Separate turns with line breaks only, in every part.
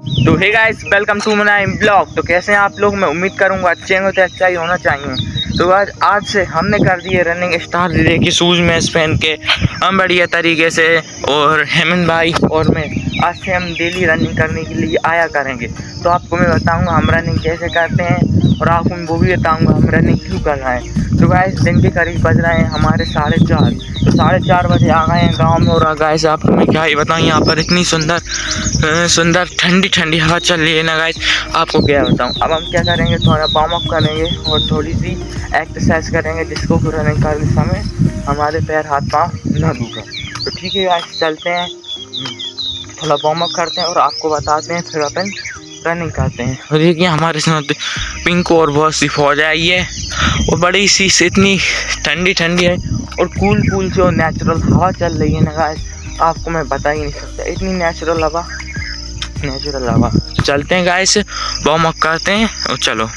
तो hey guys, welcome to my blog. तो कैसे हैं आप लोग? मैं उम्मीद करूंगा अच्छे होंगे, तो अच्छा ही होना चाहिए। तो आज से हमने कर दी है रनिंग स्टार्ट। देखिए शूज़ में पहन के हम बढ़िया तरीके से, और हेमंत भाई और मैं आज से हम डेली रनिंग करने के लिए आया करेंगे। तो आपको मैं बताऊंगा हम रनिंग कैसे करते हैं, और आपको मैं वो भी बताऊंगा हम रनिंग क्यों कर रहे हैं। तो गाइस दिन के करीब बज रहे हैं हमारे 4:30। तो 4:30 बजे आ गए हैं गाँव में। और गाइस आपको मैं क्या ही बताऊँ, यहाँ पर इतनी सुंदर ठंडी ठंडी हवा चल रही है ना गाइस, आपको क्या बताऊँ। अब हम क्या करेंगे, थोड़ा वार्म अप करेंगे और थोड़ी सी एक्सरसाइज करेंगे, जिसको रनिंग करते समय हमारे पैर हाथ पाँव न दुखे। तो ठीक है गाइस, चलते हैं, थोड़ा वार्म अप करते हैं और आपको बताते हैं, फिर अपन रनिंग करते हैं। और देखिए हमारे साथ पिंक और बहुत सी फौज आई है, और बड़ी सी इतनी ठंडी ठंडी है और कूल जो नेचुरल हवा चल रही है ना गाइस, आपको मैं बता ही नहीं सकता, इतनी नेचुरल हवा। तो चलते हैं गाइस, वार्म अप करते हैं और चलो।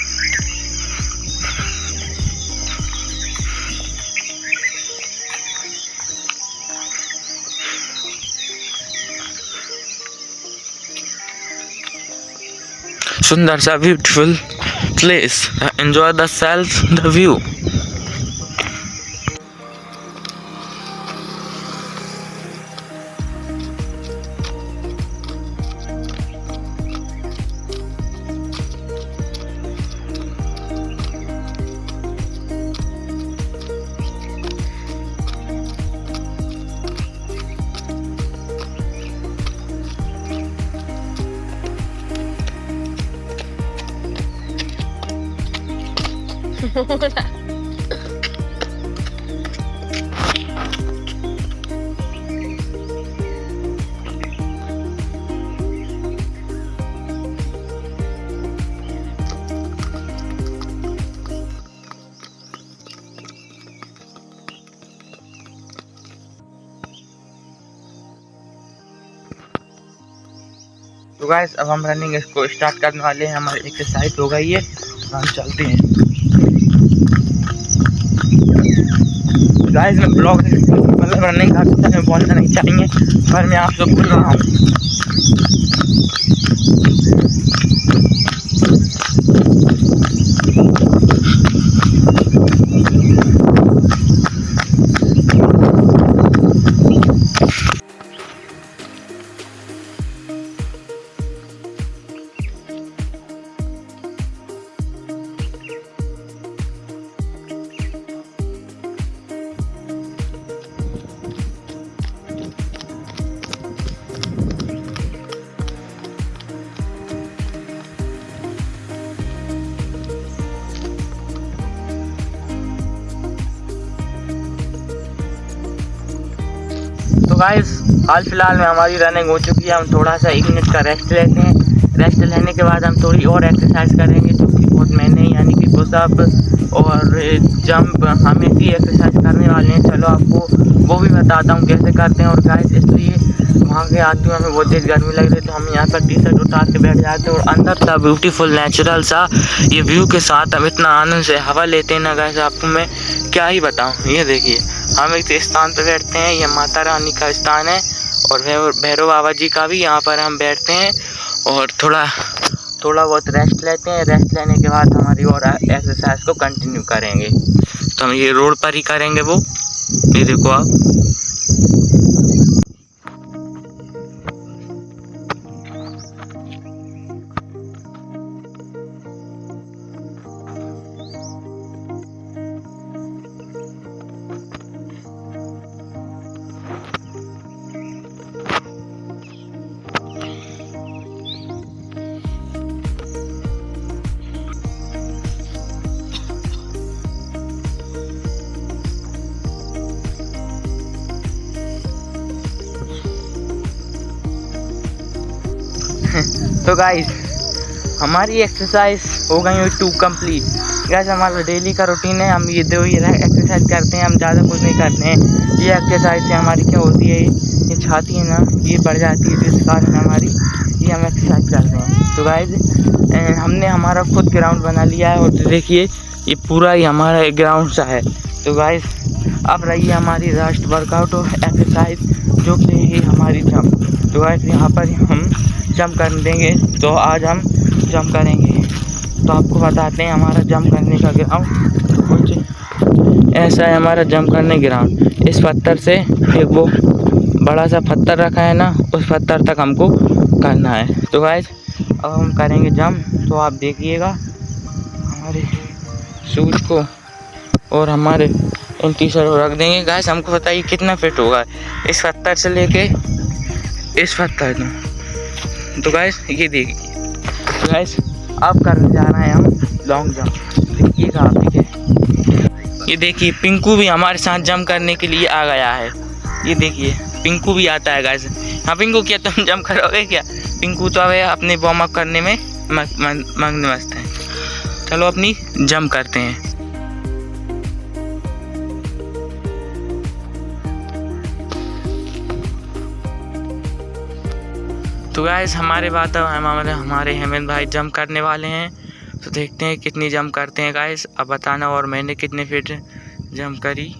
सुंदर सा beautiful place, enjoy the self the view. तो गाइस अब हम रनिंग इसको स्टार्ट करने वाले हैं। हमारी एक्सरसाइज हो गई है, हम चलते हैं। गाइस मैं ब्लॉग मतलब रनिंग करते समय बोलना नहीं चाहिए, पर मैं आपसे बोल रहा हूँ। तो गाइस हाल फिलहाल में हमारी रनिंग हो चुकी है। हम थोड़ा सा 1 मिनट का रेस्ट लेते हैं। रेस्ट लेने के बाद हम थोड़ी और एक्सरसाइज करेंगे, जो कि बहुत मैंने यानी कि पुशअप और जंप, हम ऐसी एक्सरसाइज करने वाले हैं। चलो आपको वो भी बताता हूँ कैसे करते हैं। और गाइस इसलिए वहाँ के आते हुए हमें बहुत तेज़ गर्मी लग रही है, तो हम यहाँ पर टी-शर्ट उतार के बैठ जाते हैं और अंदर सा ब्यूटीफुल नेचुरल सा ये व्यू के साथ हम इतना आनंद से हवा लेते हैं ना गाइस, आपको मैं क्या ही बताऊँ। ये देखिए हम एक स्थान पर बैठते हैं, यह माता रानी का स्थान है, और भैरव बाबा जी का भी। यहाँ पर हम बैठते हैं और थोड़ा बहुत रेस्ट लेते हैं। रेस्ट लेने के बाद हमारी और एक्सरसाइज को कंटिन्यू करेंगे। तो हम ये रोड पर ही करेंगे वो, ये देखो आप। तो गाइस हमारी एक्सरसाइज हो गई हुई 2 कंप्लीट। गाइस हमारा डेली का रूटीन है, हम ये 2 ही एक्सरसाइज करते हैं, हम ज़्यादा कुछ नहीं करते हैं। ये एक्सरसाइज से हमारी क्या होती है, ये छाती है ना, ये बढ़ जाती है, जिस कारण हमारी ये हम एक्सरसाइज करते हैं। तो गाइस हमने हमारा खुद ग्राउंड बना लिया है, और देखिए ये पूरा ही हमारा एक ग्राउंड सा है। तो गाइस अब रही है हमारी लास्ट वर्कआउट और एक्सरसाइज, जो कि है हमारी जंप। तो गाइस यहाँ पर हम जंप कर देंगे। तो आज हम जंप करेंगे। तो आपको बताते हैं हमारा जंप करने का ग्राउंड कुछ ऐसा है। हमारा जंप करने ग्राउंड इस पत्थर से एक वो बड़ा सा पत्थर रखा है ना, उस पत्थर तक हमको करना है। तो गाइस अब हम करेंगे जंप। तो आप देखिएगा हमारे शूज को और हमारे इन टी शर्ट को रख देंगे। गाइस हमको बताइए कितना फिट होगा इस पत्थर से लेके इस पत्थर में। तो गाइस ये देखिए। तो गाइस अब करने जा रहे हैं हम लॉन्ग जंप। देखिएगा आप ये देखिए पिंकू भी हमारे साथ जंप करने के लिए आ गया है। ये देखिए पिंकू भी आता है गाइस। हाँ पिंकू क्या तुम जंप करोगे क्या? पिंकू तो अब अपने वार्म अप करने में मग्न मस्त है। चलो अपनी जंप करते हैं। तो गाइस हमारे हेमंत भाई जंप करने वाले हैं। तो देखते हैं कितनी जंप करते हैं गाइस, अब बताना। और मैंने कितने फीट जंप करी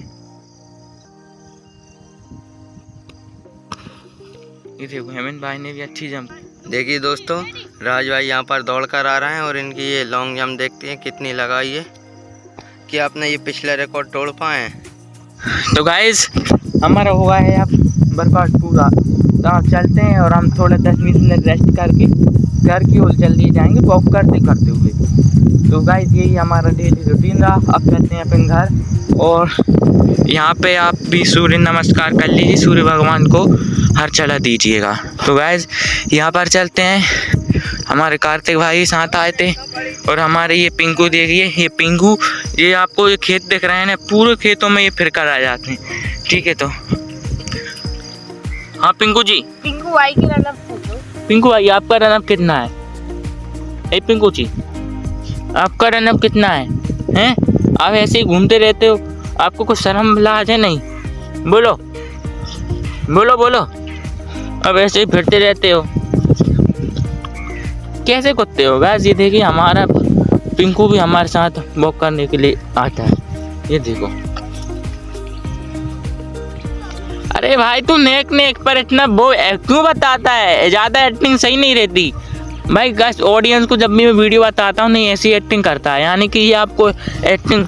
ये देखो। हेमंत भाई ने भी अच्छी जंप।
देखिए दोस्तों, राज भाई यहाँ पर दौड़ कर आ रहे हैं और इनकी ये लॉन्ग जंप देखते हैं कितनी लगाई है। कि आपने ये पिछला रिकॉर्ड तोड़ पाए हैं।
तो गाइस हमारा हुआ है अब वर्कआउट पूरा। तो आप चलते हैं और हम थोड़ा 10-20 मिनट रेस्ट करके घर की ओर जल्दी जाएंगे वॉक करते हुए। तो गाइस यही हमारा डेली रूटीन रहा। अब चलते हैं अपने घर और यहाँ पे आप भी सूर्य नमस्कार कर लीजिए, सूर्य भगवान को हर चढ़ा दीजिएगा। तो गाइस यहाँ पर चलते हैं। हमारे कार्तिक भाई साथ आए थे और हमारे ये पिंकू देखिए। ये पिंकू, ये आपको ये खेत दिख रहे हैं ना, पूरे खेतों में ये फिर कर आ जाते हैं। ठीक है तो हाँ पिंकू जी,
पिंकू भाई की रनअप पूछो।
पिंकू भाई आपका रनअप कितना है? ए पिंकू जी आपका रनअप कितना है? हैं आप ऐसे ही घूमते रहते हो, आपको कुछ शर्म लाज है नहीं? बोलो बोलो बोलो, अब ऐसे ही फिरते रहते हो, कैसे कुत्ते हो? गाइस ये देखिए हमारा पिंकू भी हमारे साथ वॉक करने के लिए आता है। ये देखो। अरे भाई तू नेक पर इतना वो क्यों बताता है? ज़्यादा एक्टिंग सही नहीं रहती भाई। गाइस ऑडियंस को जब भी मैं वीडियो बताता हूँ नहीं ऐसी एक्टिंग करता है, यानी कि ये आपको एक्टिंग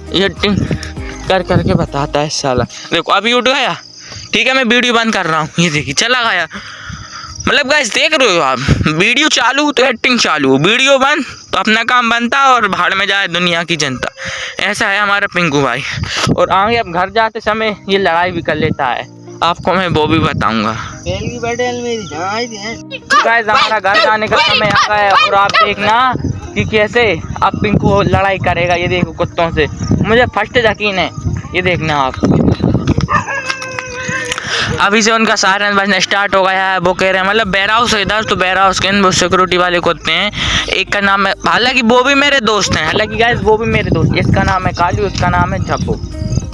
करके बताता है साला। देखो अभी उठ गया। ठीक है मैं वीडियो बंद कर रहा हूँ। ये देखिए चला गया। मतलब गाइस देख रहे हो आप, वीडियो चालू तो एक्टिंग चालू, वीडियो बंद तो अपना काम बनता और भाड़ में जाए दुनिया की जनता। ऐसा है हमारा पिंकू भाई। और आगे अब घर जाते समय ये लड़ाई भी कर लेता है, आपको मैं वो भी बताऊंगा। गाइस हमारा घर जाने का समय आ गया है और आप देखना कि कैसे अब पिंकू लड़ाई करेगा। ये देखो कुत्तों से मुझे फर्स्ट यकीन है। ये देखना आप, अभी से उनका सायरन बजना स्टार्ट हो गया है। वो कह रहे हैं मतलब बेयर हाउस है इधर, तो बेयर हाउस के वो सिक्योरिटी वाले कुत्ते हैं। एक का नाम है, हालांकि वो भी मेरे दोस्त हैं, हालांकि गाइस वो भी मेरे दोस्त। इसका नाम है कालू, इसका नाम है झप्पू।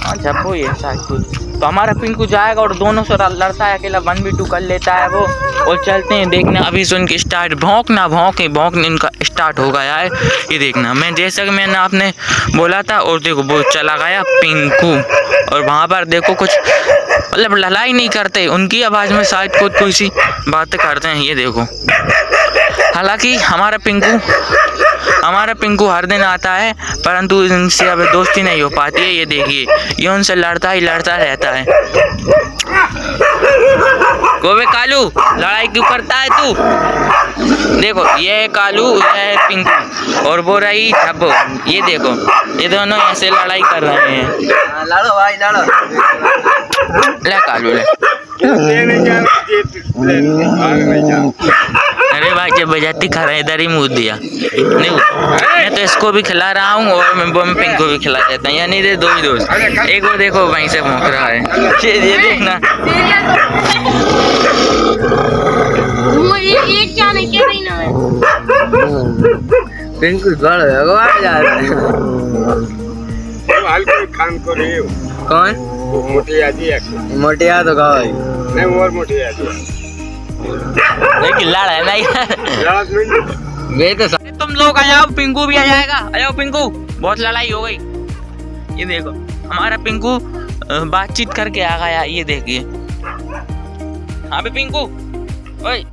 हाँ झप्पू ही है शायद कुछ। तो हमारा पिंकू जाएगा और दोनों से लड़ता है, अकेला 1v2 कर लेता है वो। और चलते हैं देखना अभी से उनकी स्टार्ट। भौंकना इनका स्टार्ट हो गया है। ये देखना मैं जैसा कि मैंने आपने बोला था। और देखो वो चला गया पिंकू। और वहाँ पर देखो कुछ मतलब लड़ाई नहीं करते, उनकी आवाज़ में शायद कोई सी बातें करते हैं। ये देखो हालांकि हमारा पिंकू हर दिन आता है, परंतु इनसे अब दोस्ती नहीं हो पाती है। ये देखिए ये उनसे लड़ता रहता है। गोबे कालू लड़ाई क्यों करता है तू? देखो ये है कालू, ये है पिंकू और वो रही झब्बू। ये देखो ये दोनों ऐसे लड़ाई कर रहे हैं।
लड़ो भाई लड़ो।
ले कालू ले। अरे भाई जब बजाती खा रहे इधर ही मुँह दिया। नहीं मैं तो इसको भी खिला रहा हूँ और मैं पिंकू भी खिला देता हूँ, यानी दे दो ही दोस्त। एक वो देखो वहीं से भौंक रहा है। ये देखना
ये क्या नहीं कह रही ना मैं।
पिंकू बड़ भगवान जा रहा है। कौन मोटिया तो कहा भाई
नहीं और मोटी है
लेकिन लड़ा है नहीं।
वे तो
तुम लोग आ जाओ, पिंकू भी आ जाएगा। आ जाओ पिंकू, बहुत लड़ाई हो गई। ये देखो हमारा पिंकू बातचीत करके आ गया। ये देखिए हाँ पे पिंकू, ओए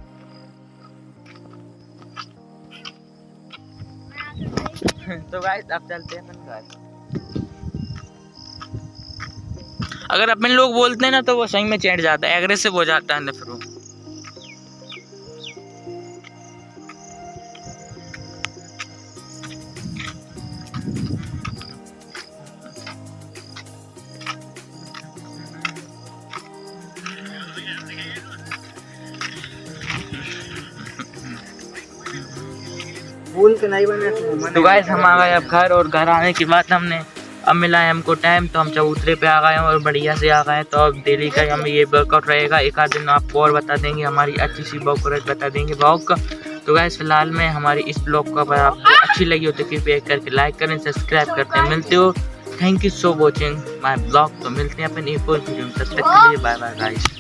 तो गाइस अब चलते हैं अपन घर। अगर अपन लोग बोलते हैं ना तो वो सही में चढ़ जाता है, एग्रेसिव हो जाता है नफरू।
भूल के नहीं बने
तो गाइस हम आ गए अब घर, और घर आने के बाद हमने अब मिला है हमको टाइम, तो हम चबूतरे पे आ गए हैं और बढ़िया से आ गए हैं। तो अब डेली का हमें ये वर्कआउट रहेगा, एक आध दिन आपको और बता देंगे, हमारी अच्छी सी वर्कआउट बता देंगे ब्लॉग का। तो गाइस फिलहाल में हमारी इस ब्लॉग का अगर आपको अच्छी लगी हो तो कृपया करके लाइक करें, सब्सक्राइब करते हैं। मिलते हो, thank you so watching my blog. तो मिलते हैं अपन एक और वीडियो में, तब तक के लिए बाय बाय गाइस।